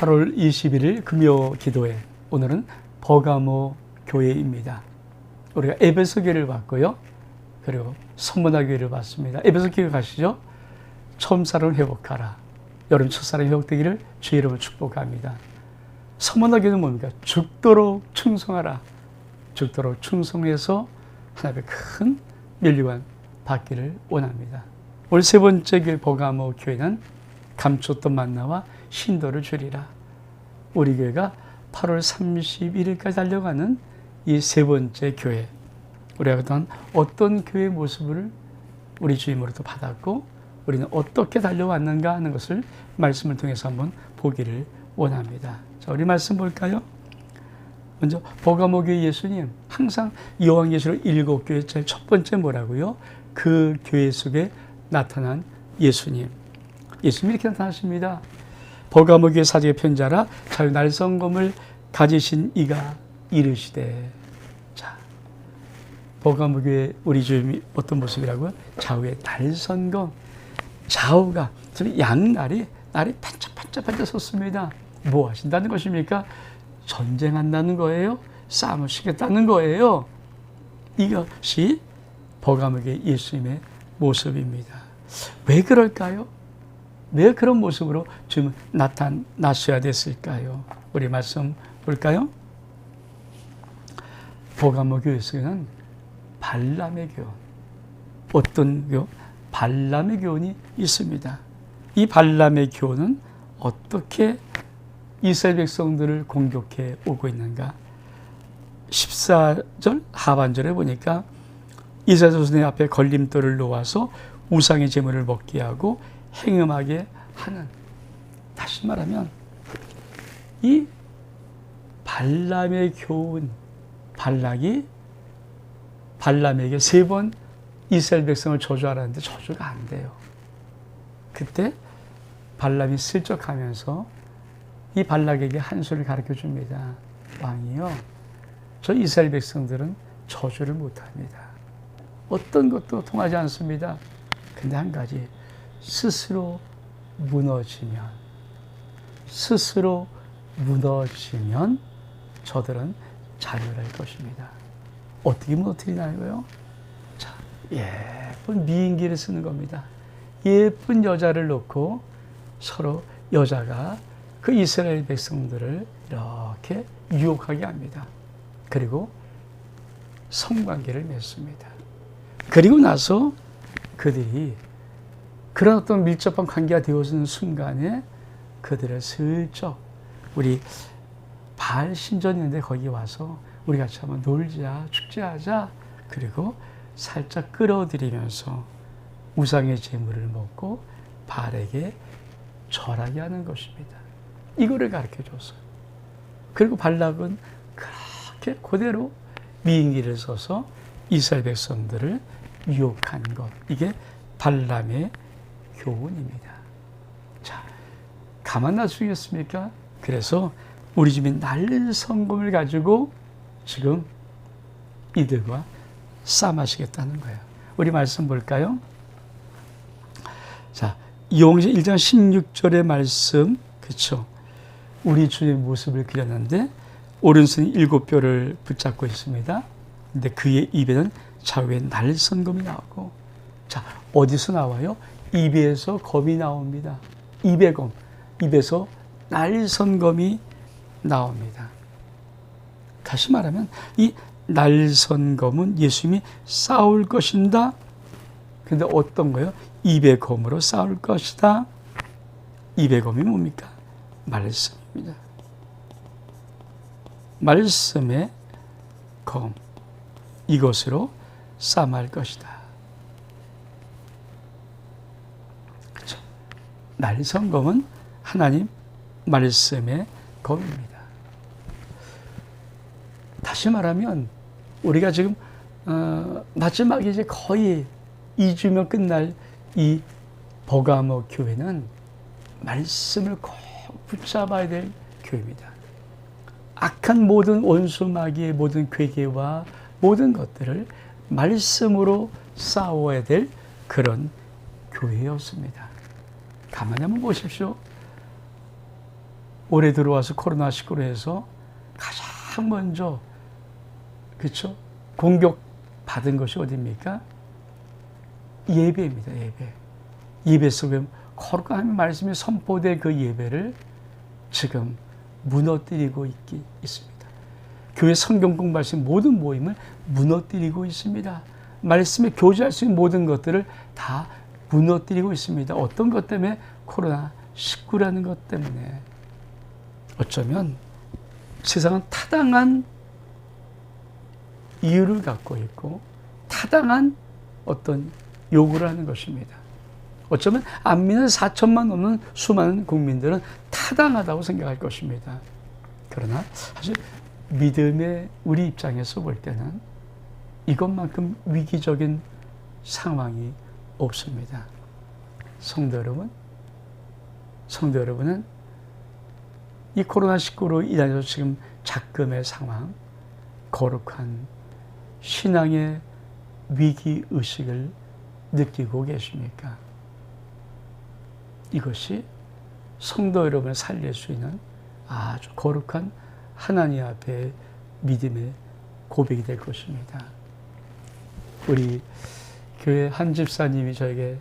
8월 21일 금요 기도회, 오늘은 버가모 교회입니다. 우리가 에베소 교회를 봤고요. 그리고 선문화 교회를 봤습니다. 에베소 교회 가시죠? 처음 사랑을 회복하라. 여름 첫 사랑이 회복되기를 주의 이름으로 축복합니다. 선문화 교회는 뭡니까? 죽도록 충성하라. 죽도록 충성해서 하나님의 큰 면류관 받기를 원합니다. 오늘 세 번째 교회 버가모 교회는 감췄던 만나와 신도를 주리라. 우리 교회가 8월 31일까지 달려가는 이 세 번째 교회, 우리가 그동안 어떤 교회의 모습을 우리 주임으로도 받았고 우리는 어떻게 달려왔는가 하는 것을 말씀을 통해서 한번 보기를 원합니다. 자, 우리 말씀 볼까요? 먼저 버가모 교회 예수님, 항상 요한계시록 7교회 제일 첫 번째 뭐라고요? 그 교회 속에 나타난 예수님. 예수님이 이렇게 나타나십니다. 버가모 교회 사직의 편지하라. 자유 날성검을 가지신 이가 이르시되. 자, 버가모 교회 우리 주님이 어떤 모습이라고요? 좌우의 날성검. 좌우가 양날이 반짝반짝 섰습니다. 뭐 하신다는 것입니까? 전쟁한다는 거예요. 싸움을 시켰다는 거예요. 이것이 버가모 교회 예수님의 모습입니다. 왜 그럴까요? 왜 그런 모습으로 지금 나타나셔야 됐을까요? 우리 말씀 볼까요? 버가모 교회에서는 발람의 교훈, 어떤 교훈? 발람의 교훈이 있습니다. 이 발람의 교훈은 어떻게 이스라엘 백성들을 공격해 오고 있는가? 14절 하반절에 보니까 이스라엘 자손의 앞에 걸림돌을 놓아서 우상의 제물을 먹게 하고 행음하게 하는, 다시 말하면 이 발람의 교훈, 발락이 발람에게 3번 이스라엘 백성을 저주하라는데 저주가 안 돼요. 그때 발람이 슬쩍 하면서 이 발락에게 한 소리를 가르쳐 줍니다. 왕이요, 저 이스라엘 백성들은 저주를 못합니다. 어떤 것도 통하지 않습니다. 근데 한 가지, 스스로 무너지면 저들은 자멸할 것입니다. 어떻게 무너뜨리나요? 자, 예쁜 미인기를 쓰는 겁니다. 예쁜 여자를 놓고 서로 여자가 그 이스라엘 백성들을 이렇게 유혹하게 합니다. 그리고 성관계를 맺습니다. 그리고 나서 그들이 그런 어떤 밀접한 관계가 되어지는 순간에 그들을 슬쩍, 우리 바알 신전이 있는데 거기 와서 우리 같이 한번 놀자, 축제하자, 그리고 살짝 끌어들이면서 우상의 제물을 먹고 바알에게 절하게 하는 것입니다. 이거를 가르쳐 줬어요. 그리고 발락은 그렇게 그대로 미인기를 써서 이스라엘 백성들을 유혹한 것, 이게 발람의 교훈입니다. 자, 가만 놔두겠습니까? 그래서 우리 집이 날성검을 가지고 지금 이들과 싸움하시겠다는 거예요. 우리 말씀 볼까요? 자, 요한계시록 1장 16절의 말씀, 그렇죠? 우리 주의 모습을 그렸는데 오른손이 7뼈를 붙잡고 있습니다. 근데 그의 입에는 좌우에 날성검이 나오고, 자, 어디서 나와요? 입에서 검이 나옵니다. 입의 검, 입에서 날성검이 나옵니다. 다시 말하면 이 날성검은 예수님이 싸울 것인다. 근데 어떤 거예요? 입의 검으로 싸울 것이다. 입의 검이 뭡니까? 말씀입니다. 말씀의 검, 이것으로 싸움할 것이다. 그렇죠? 날성검은 하나님 말씀의 검입니다. 다시 말하면 우리가 지금 마지막에 이제 거의 2주면 끝날 이 버가모 교회는 말씀을 꼭 붙잡아야 될 교회입니다. 악한 모든 원수 마귀의 모든 괴계와 모든 것들을 말씀으로 싸워야 될 그런 교회였습니다. 가만히 한번 보십시오. 올해 들어와서 코로나19로 해서 가장 먼저 그렇죠? 공격받은 것이 어디입니까? 예배입니다. 예배 속에 거룩한 말씀이 선포된 그 예배를 지금 무너뜨리고 있습니다. 교회 성경 공부할 수 있는 모든 모임을 무너뜨리고 있습니다. 말씀에 교제할 수 있는 모든 것들을 다 무너뜨리고 있습니다. 어떤 것 때문에? 코로나19라는 것 때문에. 어쩌면 세상은 타당한 이유를 갖고 있고 타당한 어떤 요구를 하는 것입니다. 어쩌면 안 믿는 4천만 넘는 수많은 국민들은 타당하다고 생각할 것입니다. 그러나 사실 믿음의 우리 입장에서 볼 때는 이것만큼 위기적인 상황이 없습니다. 성도 여러분은 이 코로나19로 인하여 지금 작금의 상황, 거룩한 신앙의 위기의식을 느끼고 계십니까? 이것이 성도 여러분을 살릴 수 있는 아주 거룩한 하나님 앞에 믿음의 고백이 될 것입니다. 우리 교회 한 집사님이 저에게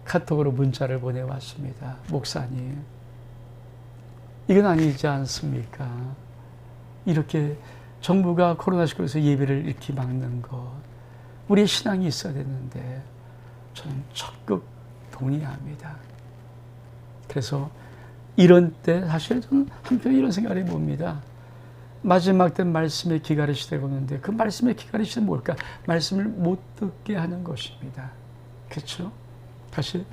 카톡으로 문자를 보내왔습니다. 목사님, 이건 아니지 않습니까? 이렇게 정부가 코로나19에서 예배를 이렇게 막는 것, 우리의 신앙이 있어야 되는데 저는 적극 동의합니다. 그래서 이런 때 사실 저는 한편 이런 생각을 해봅니다. 마지막 때 말씀의 기갈의 시대가 오는데 그 말씀의 기갈의 시대는 뭘까? 말씀을 못 듣게 하는 것입니다. 그렇죠? 사실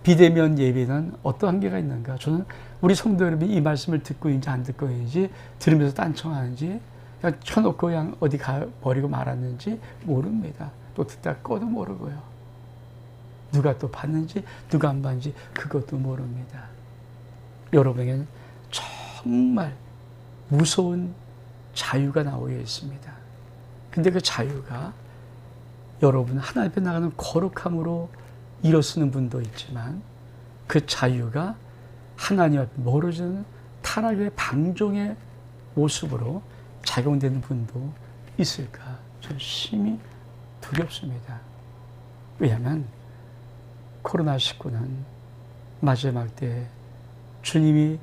비대면 예배는 어떤 한계가 있는가? 저는 우리 성도 여러분이 이 말씀을 듣고 있는지 안 듣고 있는지, 들으면서 딴청하는지, 그냥 켜놓고 그냥 어디 버리고 말았는지 모릅니다. 또 듣다 꺼도 모르고요. 누가 또 봤는지 누가 안 봤는지 그것도 모릅니다. 여러분에게는 정말 무서운 자유가 나오고 있습니다. 근데 그 자유가 여러분 하나님 앞에 나가는 거룩함으로 일어서는 분도 있지만 그 자유가 하나님 앞에 멀어지는 타락의 방종의 모습으로 작용되는 분도 있을까? 저는 심히 두렵습니다. 왜냐하면 코로나19는 마지막 때 주님이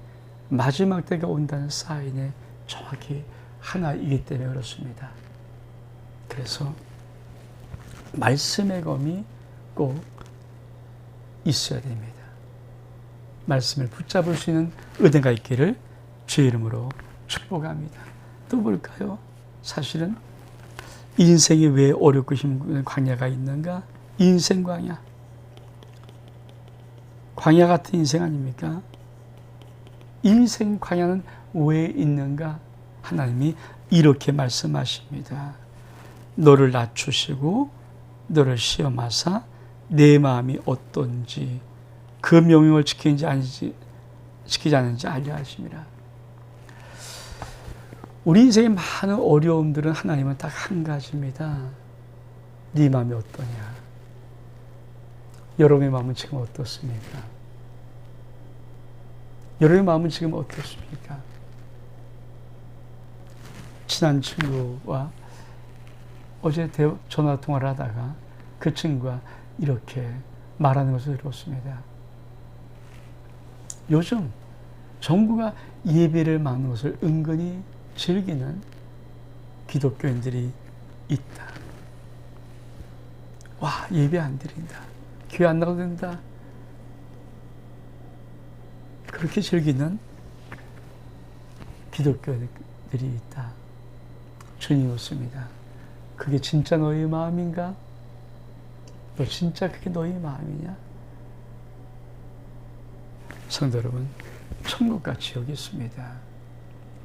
마지막 때가 온다는 사인에 정확히 하나이기 때문에 그렇습니다. 그래서 말씀의 검이 꼭 있어야 됩니다. 말씀을 붙잡을 수 있는 은혜가 있기를 주의 이름으로 축복합니다. 또 볼까요? 사실은 인생이 왜 어렵고 힘든 광야가 있는가? 인생 광야. 광야 같은 인생 아닙니까? 인생 광야는 왜 있는가? 하나님이 이렇게 말씀하십니다. 너를 낮추시고 너를 시험하사 내 마음이 어떤지 그 명령을 지키지 않는지 알려 하심이라. 우리 인생의 많은 어려움들은 하나님은 딱 한 가지입니다. 네 마음이 어떠냐? 여러분의 마음은 지금 어떻습니까? 여러분의 마음은 지금 어떻습니까? 친한 친구와 어제 전화통화를 하다가 그 친구가 이렇게 말하는 것을 들었습니다. 요즘 정부가 예배를 막는 것을 은근히 즐기는 기독교인들이 있다. 와, 예배 안 드린다. 교회 안 나가도 된다. 그렇게 즐기는 기독교인들이 있다. 주님 묻습니다. 그게 진짜 너의 마음인가? 너 진짜 그게 너의 마음이냐? 성도 여러분, 천국과 지옥이 있습니다.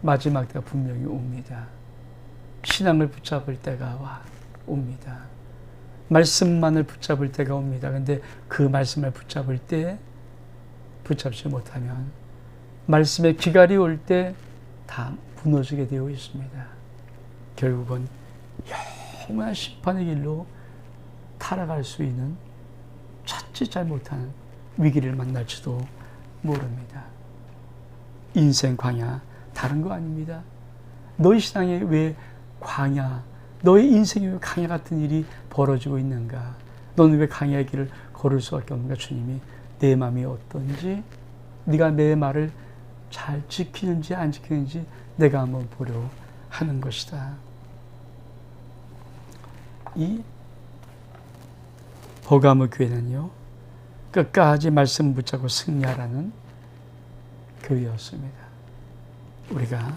마지막 때가 분명히 옵니다. 신앙을 붙잡을 때가 옵니다. 말씀만을 붙잡을 때가 옵니다. 그런데 그 말씀을 붙잡을 때 붙잡지 못하면 말씀의 기갈이 올 때 다 무너지게 되어 있습니다. 결국은 영원한 심판의 길로 타락할 수 있는 자칫 잘못하는 위기를 만날지도 모릅니다. 인생 광야 다른 거 아닙니다. 너희 신앙에 왜 광야, 너의 인생에 왜 광야 같은 일이 벌어지고 있는가? 너는 왜 광야의 길을 걸을 수밖에 없는가? 주님이 내 마음이 어떤지, 네가 내 말을 잘 지키는지 안 지키는지 내가 한번 보려 하는 것이다. 이 버가모 교회는요, 끝까지 말씀 붙잡고 승리하라는 교회였습니다. 우리가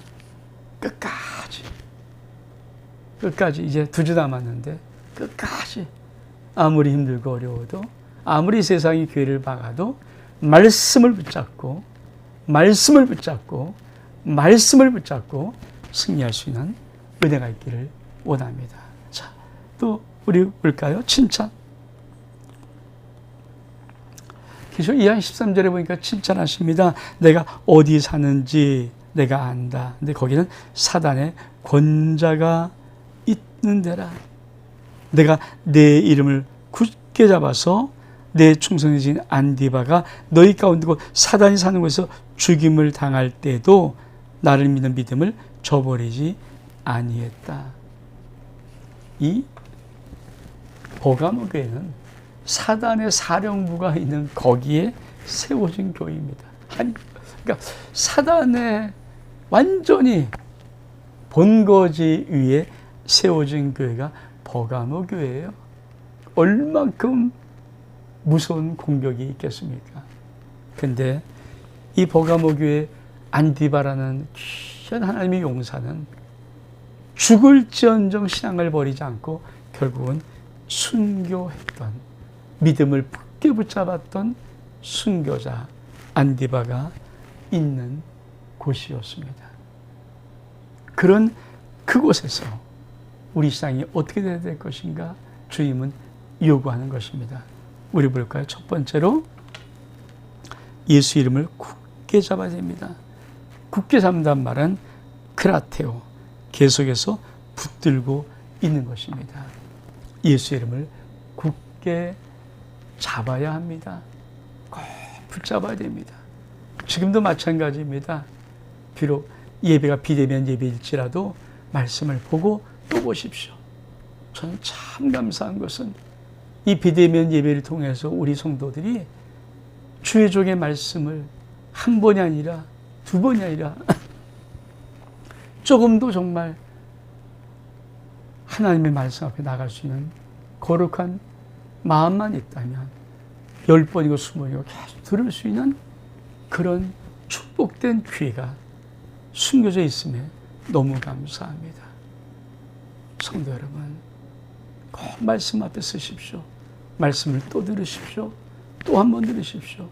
끝까지 이제 2주 남았는데 끝까지 아무리 힘들고 어려워도, 아무리 세상이 교회를 막아도 말씀을 붙잡고 승리할 수 있는 은혜가 있기를 원합니다. 자, 또 우리 볼까요? 칭찬. 계속 2장 13절에 보니까 칭찬하십니다. 내가 어디 사는지 내가 안다. 근데 거기는 사단의 권자가 있는 데라. 내가 내 이름을 굳게 잡아서 내 충성해진 안디바가 너희 가운데고 사단이 사는 곳에서 죽임을 당할 때도 나를 믿는 믿음을 저버리지 아니했다. 이 버가모 교회는 사단의 사령부가 있는 거기에 세워진 교회입니다. 아니, 그러니까 사단의 완전히 본거지 위에 세워진 교회가 버가모 교회예요. 얼만큼 무서운 공격이 있겠습니까? 근데 이 버가모 교회 안디바라는 귀한 하나님의 용사는 죽을지언정 신앙을 버리지 않고 결국은 순교했던, 믿음을 굳게 붙잡았던 순교자 안디바가 있는 곳이었습니다. 그런 그곳에서 우리 신앙이 어떻게 되어야 될 것인가 주님은 요구하는 것입니다. 우리 볼까요? 첫 번째로 예수 이름을 굳게 잡아야 됩니다. 굳게 잡는다는 말은 크라테오, 계속해서 붙들고 있는 것입니다. 예수 이름을 굳게 잡아야 합니다. 꼭 붙잡아야 됩니다. 지금도 마찬가지입니다. 비록 예배가 비대면 예배일지라도 말씀을 보고 또 보십시오. 저는 참 감사한 것은 이 비대면 예배를 통해서 우리 성도들이 주의 종의 말씀을 한 번이 아니라 두 번이 아니라 조금도 정말 하나님의 말씀 앞에 나갈 수 있는 거룩한 마음만 있다면 10번이고 20번이고 계속 들을 수 있는 그런 축복된 기회가 숨겨져 있음에 너무 감사합니다. 성도 여러분, 꼭 말씀 앞에 서십시오. 말씀을 또 들으십시오. 또 한 번 들으십시오.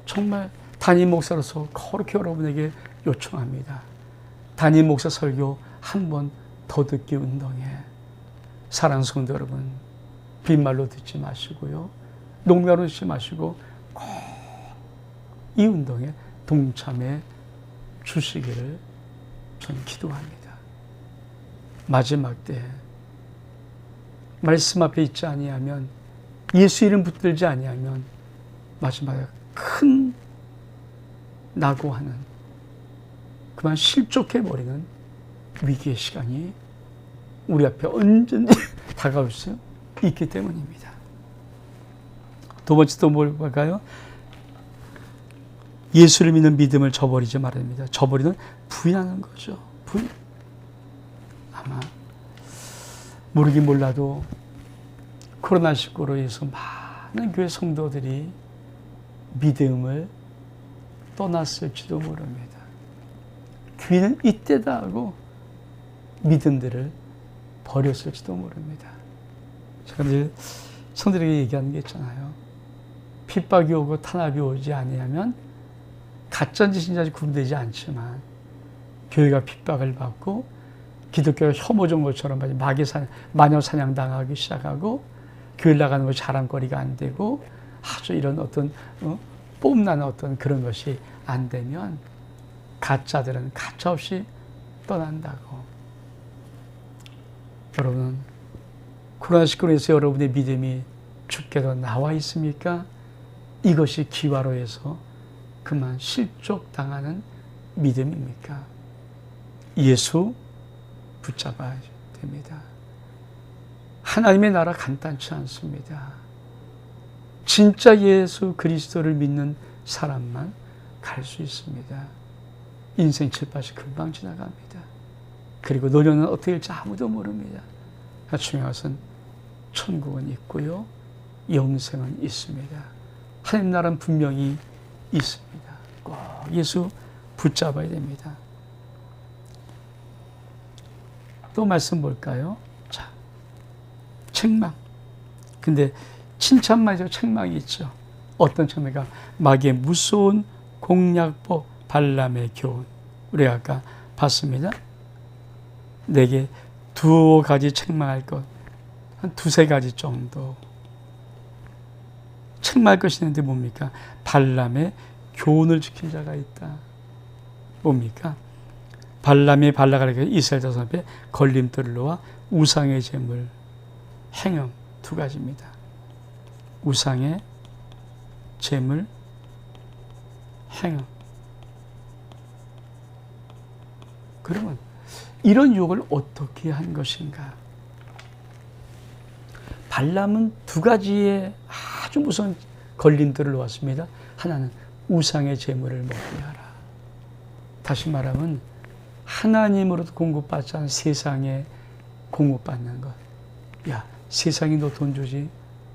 정말 담임 목사로서 거룩히 여러분에게 요청합니다. 담임 목사 설교 한 번 더 듣기 운동회. 사랑하는 성도 여러분, 빈말로 듣지 마시고요. 농담으로 듣지 마시고 꼭 이 운동에 동참해 주시기를 저는 기도합니다. 마지막 때 말씀 앞에 있지 아니하면, 예수 이름 붙들지 아니하면 마지막에 큰 낙오하는, 그만 실족해버리는 위기의 시간이 우리 앞에 언제든지 다가올 수 있기 때문입니다. 두 번째 또 뭘 볼까요? 예수를 믿는 믿음을 저버리지 말아야 됩니다. 저버리는 부인하는 거죠. 부인. 아마 모르긴 몰라도 코로나19로 인해서 많은 교회 성도들이 믿음을 떠났을지도 모릅니다. 귀는 이때다 하고 믿음들을 버렸을지도 모릅니다. 제가 늘 성도들에게 얘기하는 게 있잖아요. 핍박이 오고 탄압이 오지 아니하면 가짜인지 진짜인지 구분되지 않지만 교회가 핍박을 받고 기독교가 혐오된 것처럼 마녀 사냥당하기 시작하고 교회 나가는 것이 자랑거리가 안 되고 아주 이런 어떤 뽐나는 어떤 그런 것이 안 되면 가짜들은 가차없이 떠난다고. 여러분, 코로나19로 인해서 여러분의 믿음이 죽게도 나와 있습니까? 이것이 기화로 해서 그만 실족당하는 믿음입니까? 예수 붙잡아야 됩니다. 하나님의 나라 간단치 않습니다. 진짜 예수 그리스도를 믿는 사람만 갈 수 있습니다. 인생 7, 80 금방 지나갑니다. 그리고 노년은 어떻게 될지 아무도 모릅니다. 중요한 것은 천국은 있고요, 영생은 있습니다. 하나님 나라는 분명히 있습니다. 꼭 예수 붙잡아야 됩니다. 또 말씀 볼까요? 자, 책망. 근데 칭찬마저 책망이 있죠. 어떤 책망이가 마귀의 무서운 공략법 발람의 교훈. 우리가 아까 봤습니다. 내게 2가지 책망할 것, 한 2-3가지 정도 책망할 것이 있는데 뭡니까? 발람의 교훈을 지킨 자가 있다. 뭡니까? 발람이 발락하게 이스라엘 자손 앞에 걸림돌로와 우상의 제물, 행음 2가지입니다. 우상의 제물, 행음. 그러면 이런 유혹을 어떻게 한 것인가? 발람은 2가지의 아주 무서운 걸림돌을 놓았습니다. 하나는 우상의 제물을 먹게 하라. 다시 말하면 하나님으로도 공급받지 않은 세상에 공급받는 것. 야, 세상이 너 돈 주지?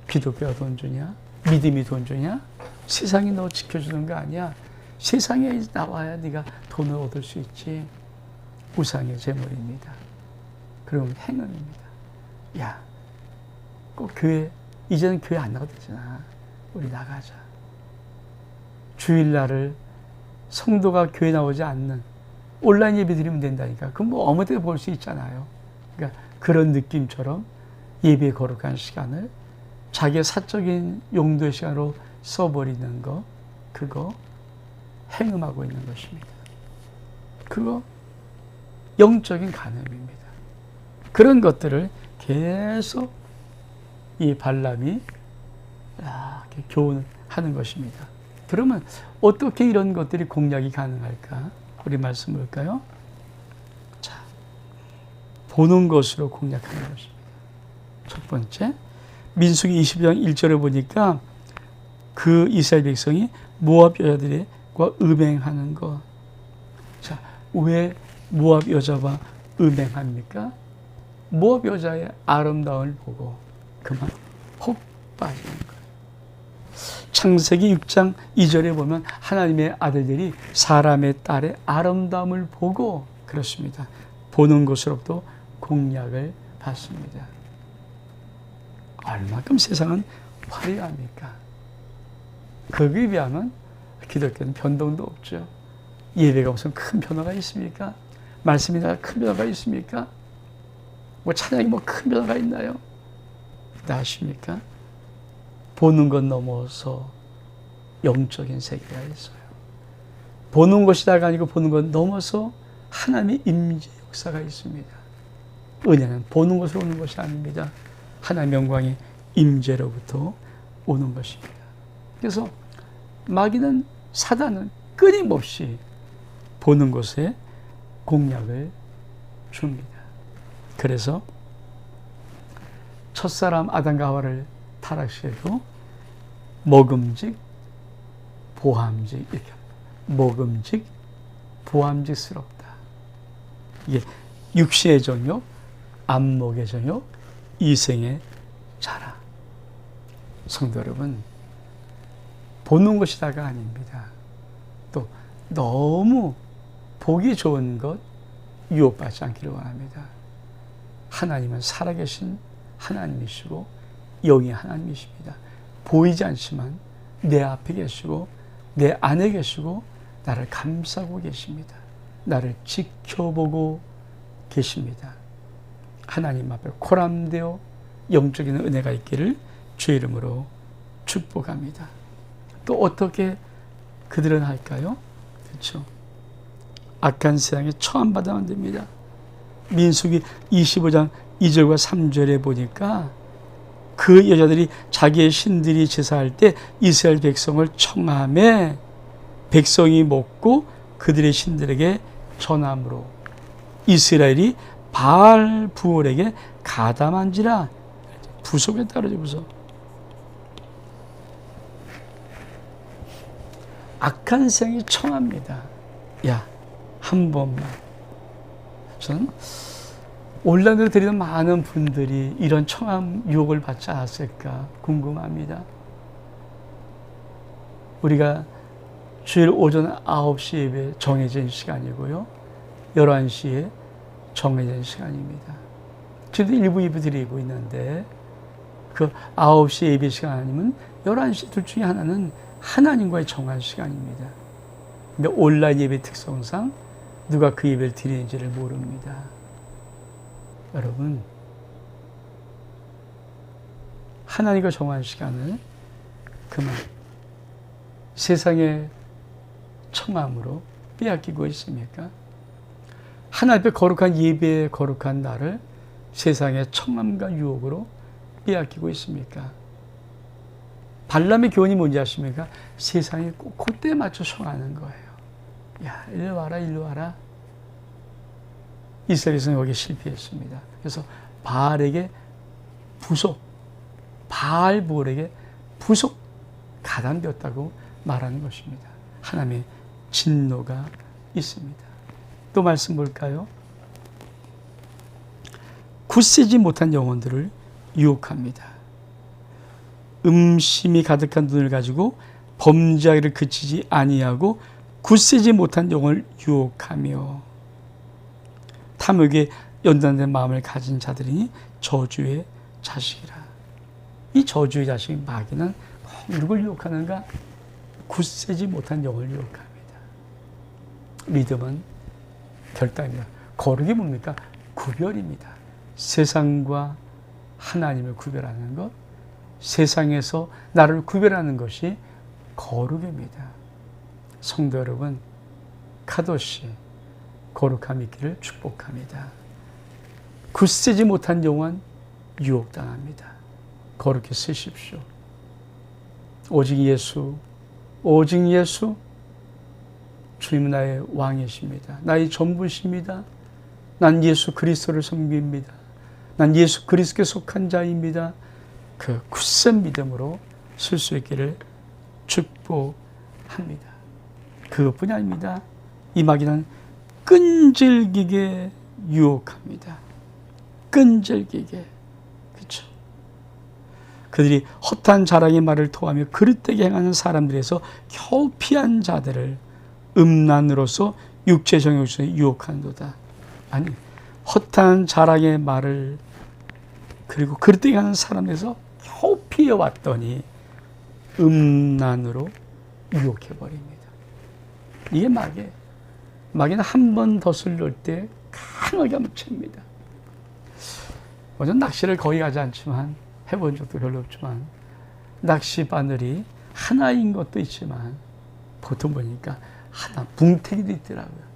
기독교가 돈 주냐? 믿음이 돈 주냐? 세상이 너 지켜주는 거 아니야? 세상에 나와야 네가 돈을 얻을 수 있지. 우상의 제물입니다. 그럼 행음입니다. 야, 꼭 교회, 이제는 교회 안 나가도 되잖아. 우리 나가자. 주일날을 성도가 교회 나오지 않는 온라인 예배 드리면 된다니까. 그럼 뭐 아무 데나 볼 수 있잖아요. 그러니까 그런 느낌처럼 예배 거룩한 시간을 자기의 사적인 용도의 시간으로 써버리는 거, 그거 행음하고 있는 것입니다. 그거 영적인 간음입니다. 그런 것들을 계속 이 발람이 이렇게 교훈하는 것입니다. 그러면 어떻게 이런 것들이 공략이 가능할까? 우리 말씀 볼까요? 자, 보는 것으로 공략하는 것입니다. 첫 번째, 민수기 20장 1절에 보니까 그 이스라엘 백성이 모압 여자들과 음행하는 것. 자, 왜 모압 여자와 음행합니까? 모압 여자의 아름다움을 보고 그만 혹 빠지는 거예요. 창세기 6장 2절에 보면 하나님의 아들들이 사람의 딸의 아름다움을 보고 그렇습니다. 보는 것으로부터 공략을 받습니다. 얼마큼 세상은 화려합니까? 거기에 비하면 기독교는 변동도 없죠. 예배가 무슨 큰 변화가 있습니까? 말씀이나 큰 변화가 있습니까? 뭐 찬양이 뭐 큰 변화가 있나요? 아십니까? 보는 것 넘어서 영적인 세계가 있어요. 보는 것이다가 아니고 보는 것 넘어서 하나님의 임재 역사가 있습니다. 은혜는 보는 것으로 오는 것이 아닙니다. 하나님의 영광의 임재로부터 오는 것입니다. 그래서 마귀는, 사단은 끊임없이 보는 것에 공략을 줍니다. 그래서 첫사람 아담과 하와를 타락시켜도 먹음직, 보함직 이렇게 합니다. 먹음직, 보함직스럽다. 이게 육신의 정욕, 안목의 정욕, 이생의 자랑. 성도 여러분, 보는 것이다가 아닙니다. 또 너무 보기 좋은 것 유혹받지 않기를 원합니다. 하나님은 살아계신 하나님이시고 영이 하나님이십니다. 보이지 않지만 내 앞에 계시고 내 안에 계시고 나를 감싸고 계십니다. 나를 지켜보고 계십니다. 하나님 앞에 코람되어 영적인 은혜가 있기를 주의 이름으로 축복합니다. 또 어떻게 그들은 할까요? 그렇죠. 악한 세상에 처함받아야 됩니다. 민수기 25장 2절과 3절에 보니까 그 여자들이 자기의 신들이 제사할 때 이스라엘 백성을 청함해 백성이 먹고 그들의 신들에게 전함으로 이스라엘이 바알 부올에게 가담한지라. 부속에 따르죠. 부속. 악한 생이 청합니다. 야, 한 번만. 저는 온라인으로 드리는 많은 분들이 이런 청함 유혹을 받지 않았을까 궁금합니다. 우리가 주일 오전 9시 예배 정해진 시간이고요. 11시에 정해진 시간입니다. 지금도 일부 예배 드리고 있는데 그 9시 예배 시간 아니면 11시 둘 중에 하나는 하나님과의 정한 시간입니다. 근데 온라인 예배 특성상 누가 그 예배를 드리는지를 모릅니다. 여러분, 하나님과 정한 시간을 그만 세상의 청함으로 빼앗기고 있습니까? 하나님 앞에 거룩한 예배의 거룩한 날을 세상의 청함과 유혹으로 빼앗기고 있습니까? 발람의 교훈이 뭔지 아십니까? 세상이 꼭 그때에 맞춰 청하는 거예요. 야, 일로 와라, 일로 와라. 이스라엘에서는 여기에 실패했습니다. 그래서 바알에게 부속, 바알부올에게 부속 가담되었다고 말하는 것입니다. 하나님의 진노가 있습니다. 또 말씀 볼까요? 굳세지 못한 영혼들을 유혹합니다. 음심이 가득한 눈을 가지고 범죄하기를 그치지 아니하고 굳세지 못한 영혼을 유혹하며 탐욕에 연단된 마음을 가진 자들이니 저주의 자식이라. 이 저주의 자식 마귀는 누굴 유혹하는가? 굳세지 못한 영혼을 유혹합니다. 믿음은 결단입니다. 거룩이 뭡니까? 구별입니다. 세상과 하나님을 구별하는 것, 세상에서 나를 구별하는 것이 거룩입니다. 성도 여러분, 카도시 거룩함 있기를 축복합니다. 굳세지 못한 영혼 유혹당합니다. 거룩히 쓰십시오. 오직 예수, 오직 예수, 주님은 나의 왕이십니다. 나의 전부십니다. 난 예수 그리스도를 섬깁니다. 난 예수 그리스도께 속한 자입니다. 그 굳센 믿음으로 쓸 수 있기를 축복합니다. 그것뿐이 아닙니다. 이 마귀는 끈질기게 유혹합니다. 끈질기게. 그렇죠? 그들이 헛한 자랑의 말을 토하며 그릇되게 행하는 사람들에서 겨우 피한 자들을 음란으로서 육체 정욕에서 유혹한도다. 아니, 헛한 자랑의 말을 그리고 그릇되게 하는 사람에서 겨우 피해왔더니 음란으로 유혹해버립니다. 이게 마귀예요. 마귀는 한 번 덫을 놓을 때 강하게 한번 챕니다. 저는 낚시를 거의 하지 않지만 해본 적도 별로 없지만 낚시 바늘이 하나인 것도 있지만 보통 보니까 하나 뭉태기도 있더라고요.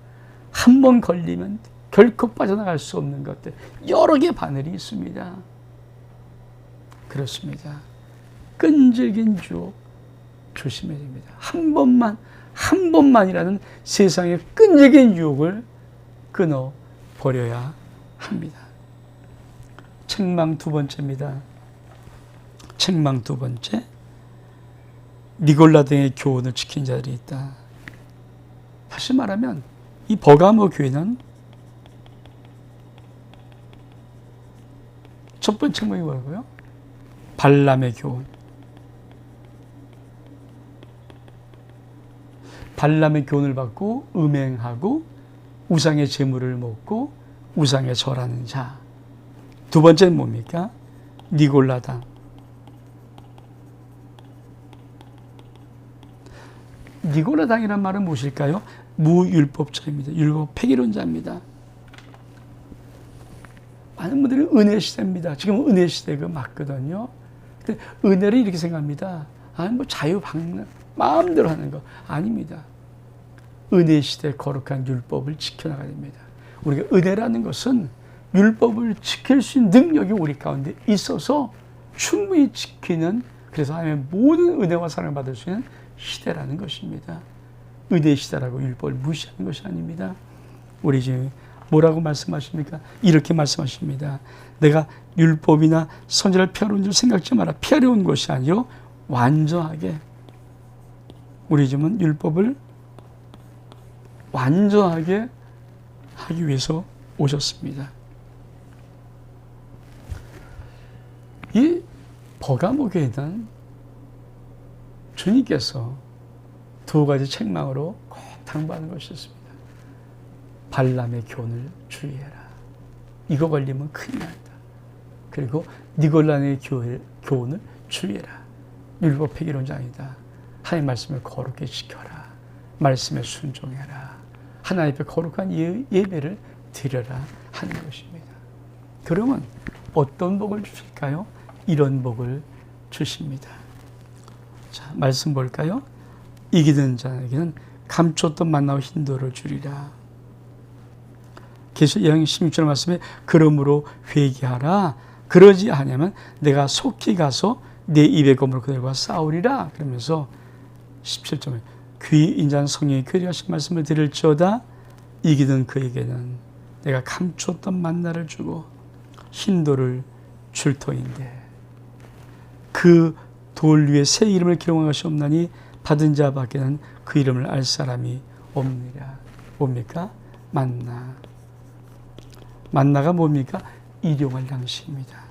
한 번 걸리면 결코 빠져나갈 수 없는 것들 여러 개의 바늘이 있습니다. 그렇습니다. 끈질긴 유혹 조심해야 됩니다. 한 번만이라는 세상의 끈질긴 유혹을 끊어버려야 합니다. 책망 두 번째입니다. 책망 두 번째. 니골라 등의 교훈을 지킨 자들이 있다. 다시 말하면 이 버가모 교회는 첫 번째 책망이 뭐라고요? 발람의 교훈. 발람의 교훈을 받고 음행하고 우상의 재물을 먹고 우상에 절하는 자. 두 번째는 뭡니까? 니골라당. 니골라당이란 말은 무엇일까요? 무율법자입니다. 율법 폐기론자입니다. 많은 분들이 은혜 시대입니다. 지금 은혜 시대가 맞거든요. 근데 은혜를 이렇게 생각합니다. 아니 뭐 자유방랑 마음대로 하는 거 아닙니다. 은혜 시대 거룩한 율법을 지켜나가야 됩니다. 우리가 은혜라는 것은 율법을 지킬 수 있는 능력이 우리 가운데 있어서 충분히 지키는, 그래서 하나님의 모든 은혜와 사랑을 받을 수 있는 시대라는 것입니다. 은혜시다라고 율법을 무시하는 것이 아닙니다. 우리 지금 뭐라고 말씀하십니까? 이렇게 말씀하십니다. 내가 율법이나 선지자를 피하러 온 줄 생각지 마라. 피하려 온 것이 아니요 완전하게. 우리 지금은 율법을 완전하게 하기 위해서 오셨습니다. 이 버가모 교회는 주님께서 두 가지 책망으로 꼭 당부하는 것이 있습니다. 발람의 교훈을 주의해라. 이거 걸리면 큰일 난다. 그리고 니골라의 교훈을 주의해라. 율법 폐기론자이다. 하나님의 말씀을 거룩히 지켜라. 말씀에 순종해라. 하나님 앞에 거룩한 예배를 드려라 하는 것입니다. 그러면 어떤 복을 주실까요? 이런 복을 주십니다. 자, 말씀 볼까요? 이기는 자에게는 감췄던 만나와 흰돌을 주리라. 계시록 2장 16절 말씀에 그러므로 회개하라. 그러지 않으면 내가 속히 가서 내 입의 검으로 그들과 싸우리라. 그러면서 17절에 귀 인자한 성령의 교리 하신 말씀을 들을지어다. 이기는 그에게는 내가 감췄던 만나를 주고 흰돌을 줄 터인데 그 돌 위에 새 이름을 기록한 것이 없나니 받은 자밖에는 그 이름을 알 사람이 없느니라. 뭡니까? 만나. 만나가 뭡니까? 일용할 양식입니다.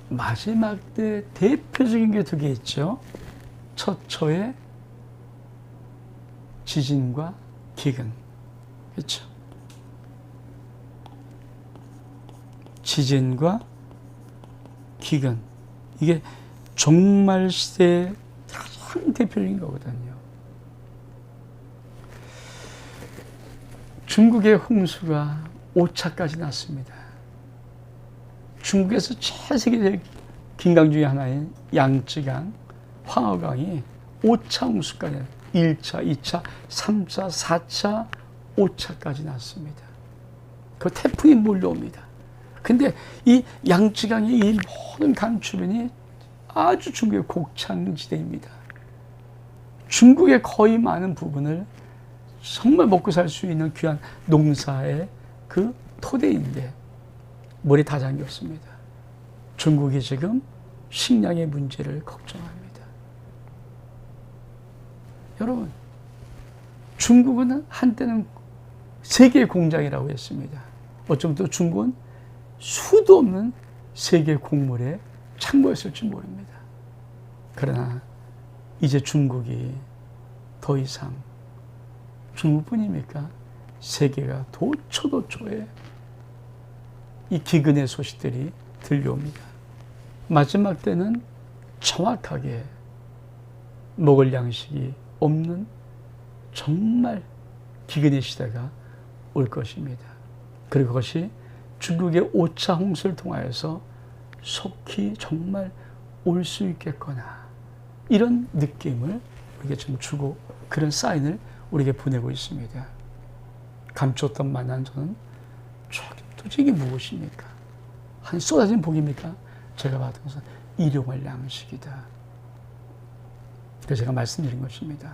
마지막 때 대표적인 게 두 개 있죠. 처처의 지진과 기근. 그렇죠? 지진과 기근. 이게 종말 시대의 가장 대표적인 거거든요. 중국의 홍수가 5차까지 났습니다. 중국에서 최세계적 긴강 중에 하나인 양쯔강, 황허강이 5차 홍수까지 1차, 2차, 3차, 4차, 5차까지 났습니다. 그 태풍이 몰려옵니다. 근데 이 양쯔강의 이 모든 강 주변이 아주 중국의 곡창지대입니다. 중국의 거의 많은 부분을 정말 먹고 살 수 있는 귀한 농사의 그 토대인데 물이 다 잠겼습니다. 중국이 지금 식량의 문제를 걱정합니다. 여러분, 중국은 한때는 세계 공장이라고 했습니다. 어쩌면 또 중국은 수도 없는 세계 곡물의 창고였을지 모릅니다. 그러나 이제 중국이 더 이상 중국뿐입니까? 세계가 도초도초에 이 기근의 소식들이 들려옵니다. 마지막 때는 정확하게 먹을 양식이 없는 정말 기근의 시대가 올 것입니다. 그리고 그것이 중국의 5차 홍수를 통하여서 속히 정말 올 수 있겠거나 이런 느낌을 우리에게 좀 주고 그런 사인을 우리에게 보내고 있습니다. 감췄던 만난 저는 도대체 이게 무엇입니까? 한 쏟아진 복입니까? 제가 받은 것은 일용할 양식이다. 그래서 제가 말씀드린 것입니다.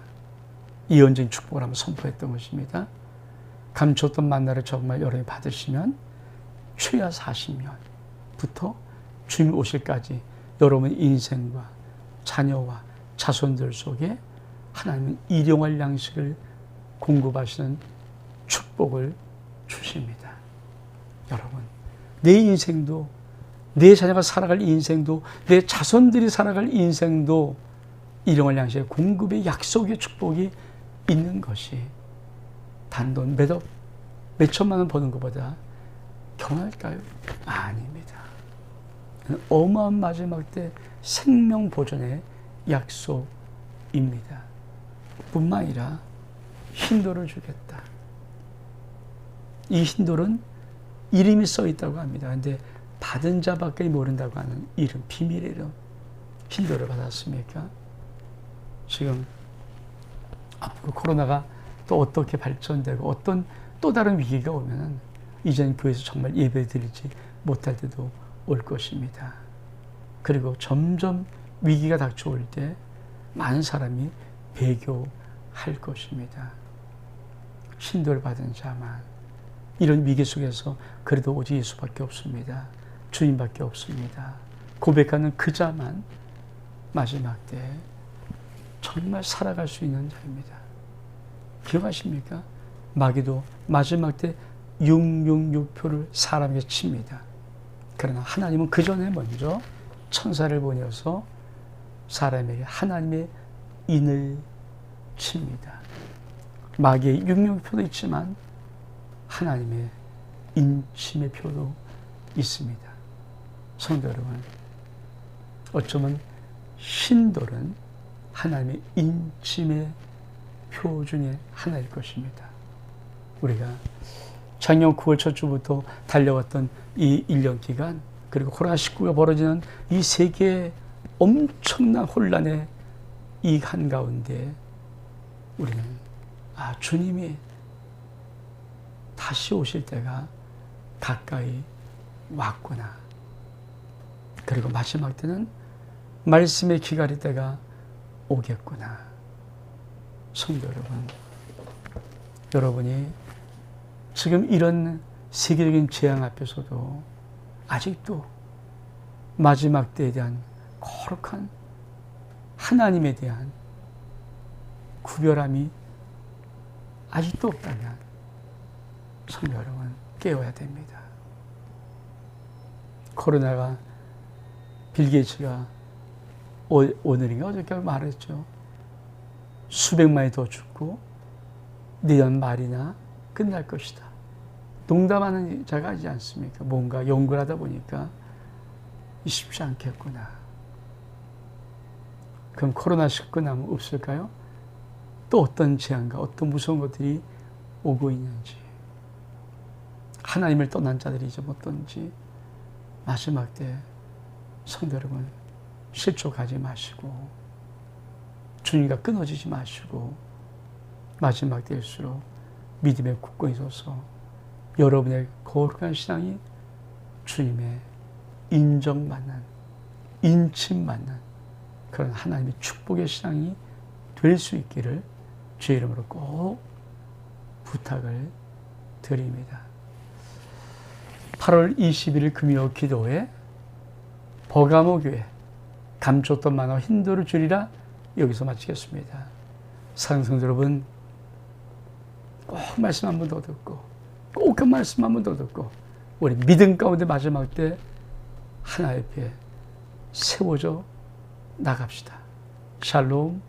이언적인 축복을 한번 선포했던 것입니다. 감췄던 만나를 정말 여러분이 받으시면 최하 40년부터 주님 오실까지 여러분 인생과 자녀와 자손들 속에 하나님은 일용할 양식을 공급하시는 축복을 주십니다. 여러분, 내 인생도, 내 자녀가 살아갈 인생도, 내 자손들이 살아갈 인생도 일용할 양식의 공급의 약속의 축복이 있는 것이 단돈 몇 천만 원 버는 것보다 경할까요? 아닙니다. 어마어마한 마지막 때 생명 보존의 약속입니다. 뿐만 아니라 흰돌을 주겠다. 이 흰돌은 이름이 써 있다고 합니다. 근데 받은 자밖에 모른다고 하는 이름, 비밀의 이름. 흰돌을 받았습니까? 지금 앞으로 코로나가 또 어떻게 발전되고 어떤 또 다른 위기가 오면은 이제는 교회에서 정말 예배 드리지 못할 때도 올 것입니다. 그리고 점점 위기가 닥쳐올 때 많은 사람이 배교할 것입니다. 신도를 받은 자만. 이런 위기 속에서 그래도 오직 예수밖에 없습니다. 주님밖에 없습니다. 고백하는 그 자만 마지막 때 정말 살아갈 수 있는 자입니다. 기억하십니까? 마귀도 마지막 때 666표를 사람에게 칩니다. 그러나 하나님은 그 전에 먼저 천사를 보내어서 사람에게 하나님의 인을 칩니다. 마귀의 666표도 있지만 하나님의 인침의 표도 있습니다. 성도 여러분, 어쩌면 신돌은 하나님의 인침의 표 중에 하나일 것입니다. 우리가 작년 9월 첫 주부터 달려왔던 이 1년 기간, 그리고 코로나19가 벌어지는 이 세계의 엄청난 혼란의 이 한가운데 우리는 주님이 다시 오실 때가 가까이 왔구나. 그리고 마지막 때는 말씀의 기다릴 때가 오겠구나. 성도 여러분, 여러분이 지금 이런 세계적인 재앙 앞에서도 아직도 마지막 때에 대한 거룩한 하나님에 대한 구별함이 아직도 없다면 성도 여러분, 깨워야 됩니다. 코로나가 빌 게이츠가 오늘인가 어저께 말했죠. 수백만이 더 죽고 내년 말이나 끝날 것이다. 농담하는 자가 아니지 않습니까? 뭔가 연구를 하다 보니까 쉽지 않겠구나. 그럼 코로나19 끝나면 없을까요? 또 어떤 재앙과 어떤 무서운 것들이 오고 있는지, 하나님을 떠난 자들이 이제 어떤지, 마지막 때 성도 여러분 실족하지 마시고 주님과 끊어지지 마시고 마지막 때일수록 믿음에 굳건히 서서 여러분의 거룩한 신앙이 주님의 인정받는, 인침받는 그런 하나님의 축복의 신앙이 될 수 있기를 주의 이름으로 꼭 부탁을 드립니다. 8월 21일 금요 기도회 버가모 교회 감췄던 만화 힌두를 줄이라 여기서 마치겠습니다. 사랑하는 성도 여러분, 꼭 말씀 한 번 더 듣고 꼭 그 말씀 한 번 더 듣고 우리 믿음 가운데 마지막 때 하나 옆에 세워져 나갑시다. 샬롬.